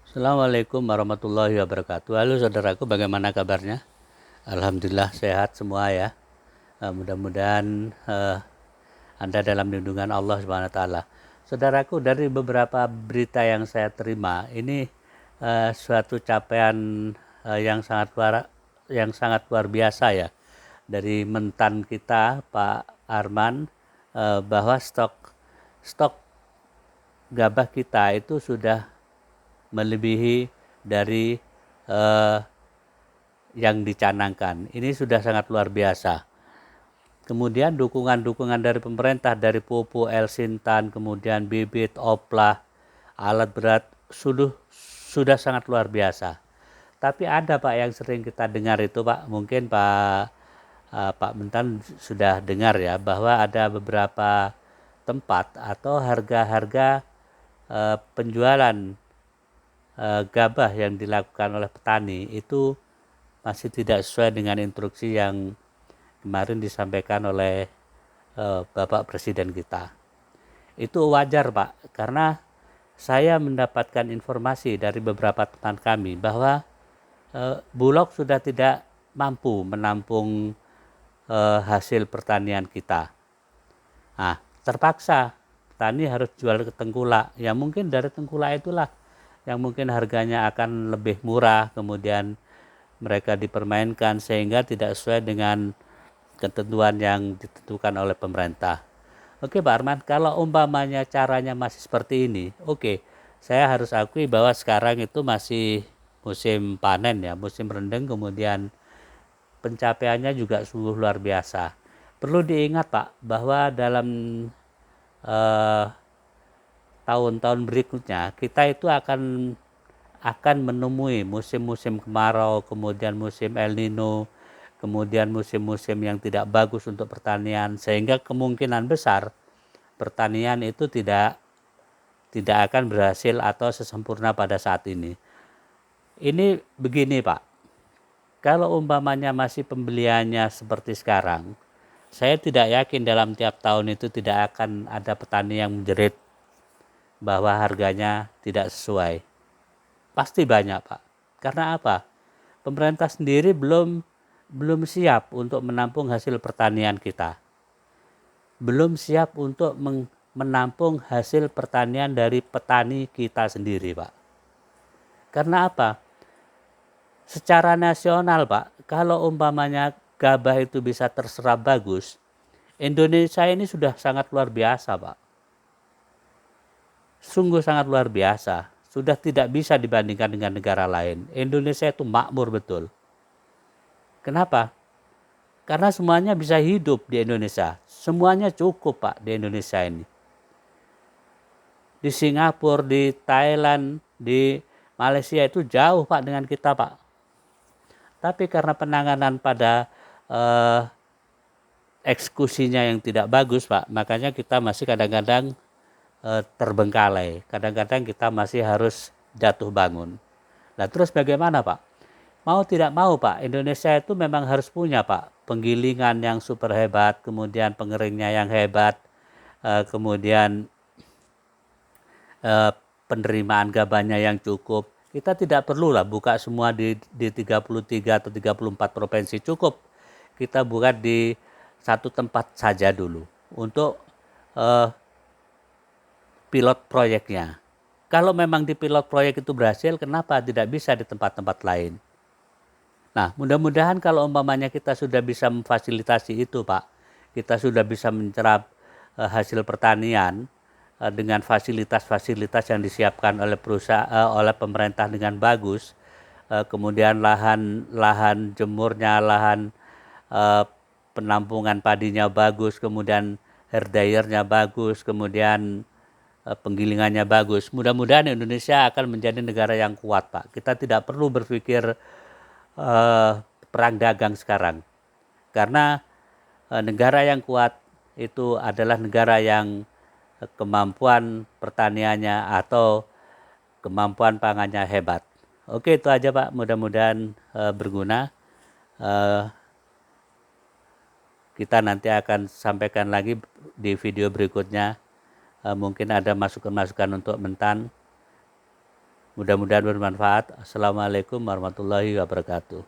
Assalamualaikum warahmatullahi wabarakatuh. Halo saudaraku, bagaimana kabarnya? Alhamdulillah sehat semua ya. Mudah-mudahan Anda dalam lindungan Allah Subhanahu wa taala. Saudaraku, dari beberapa berita yang saya terima, ini suatu capaian yang sangat luar biasa ya dari mentan kita Pak Arman, bahwa stok gabah kita itu sudah melebihi dari eh, yang dicanangkan. Ini sudah sangat luar biasa. Kemudian dukungan-dukungan dari pemerintah, dari pupuk, Elsintan, kemudian bibit, oplah, alat berat sudah sangat luar biasa. Tapi ada Pak yang sering kita dengar itu Pak, mungkin Pak Mentan sudah dengar ya, bahwa ada beberapa tempat atau harga-harga penjualan gabah yang dilakukan oleh petani itu masih tidak sesuai dengan instruksi yang kemarin disampaikan oleh Bapak Presiden kita. Itu wajar Pak, karena saya mendapatkan informasi dari beberapa teman kami bahwa Bulog sudah tidak mampu menampung hasil pertanian kita. Nah, terpaksa petani harus jual ke tengkulak. Ya mungkin dari tengkulak itulah yang mungkin harganya akan lebih murah, kemudian mereka dipermainkan sehingga tidak sesuai dengan ketentuan yang ditentukan oleh pemerintah. Oke Pak Arman, kalau umpamanya caranya masih seperti ini, oke, saya harus akui bahwa sekarang itu masih musim panen ya, musim rendeng, kemudian pencapaiannya juga sungguh luar biasa. Perlu diingat Pak, bahwa dalam eh, tahun-tahun berikutnya kita itu akan menemui musim-musim kemarau, kemudian musim El Nino, kemudian musim-musim yang tidak bagus untuk pertanian, sehingga kemungkinan besar pertanian itu tidak akan berhasil atau sesempurna pada saat ini. Ini begini Pak, kalau umpamanya masih pembeliannya seperti sekarang, saya tidak yakin dalam tiap tahun itu tidak akan ada petani yang menjerit bahwa harganya tidak sesuai. Pasti banyak Pak. Karena apa? Pemerintah sendiri belum siap untuk menampung hasil pertanian kita. Belum siap untuk menampung hasil pertanian dari petani kita sendiri, Pak. Karena apa? Secara nasional, Pak, kalau umpamanya gabah itu bisa terserap bagus, Indonesia ini sudah sangat luar biasa, Pak. Sungguh sangat luar biasa. Sudah tidak bisa dibandingkan dengan negara lain. Indonesia itu makmur betul. Kenapa? Karena semuanya bisa hidup di Indonesia. Semuanya cukup Pak di Indonesia ini. Di Singapura, di Thailand, di Malaysia itu jauh Pak dengan kita Pak. Tapi karena penanganan pada eh, eksekusinya yang tidak bagus Pak, makanya kita masih kadang-kadang terbengkalai. Kadang-kadang kita masih harus jatuh bangun. Nah terus bagaimana Pak? Mau tidak mau Pak, Indonesia itu memang harus punya Pak penggilingan yang super hebat, kemudian pengeringnya yang hebat, kemudian penerimaan gabahnya yang cukup. Kita tidak perlu lah buka semua di 33 atau 34 provinsi, cukup kita buka di satu tempat saja dulu untuk eh, pilot proyeknya. Kalau memang di pilot proyek itu berhasil, kenapa tidak bisa di tempat-tempat lain? Nah, mudah-mudahan kalau umpamanya kita sudah bisa memfasilitasi itu, Pak, kita sudah bisa mencerap hasil pertanian dengan fasilitas-fasilitas yang disiapkan oleh oleh pemerintah dengan bagus, kemudian lahan jemurnya, lahan penampungan padinya bagus, kemudian hair dryernya bagus, kemudian penggilingannya bagus. Mudah-mudahan Indonesia akan menjadi negara yang kuat, Pak. Kita tidak perlu berpikir perang dagang sekarang, karena negara yang kuat itu adalah negara yang kemampuan pertaniannya atau kemampuan pangannya hebat. Oke, itu aja Pak, mudah-mudahan berguna. Kita nanti akan sampaikan lagi di video berikutnya, mungkin ada masukan-masukan untuk mentan. Mudah-mudahan bermanfaat. Assalamualaikum warahmatullahi wabarakatuh.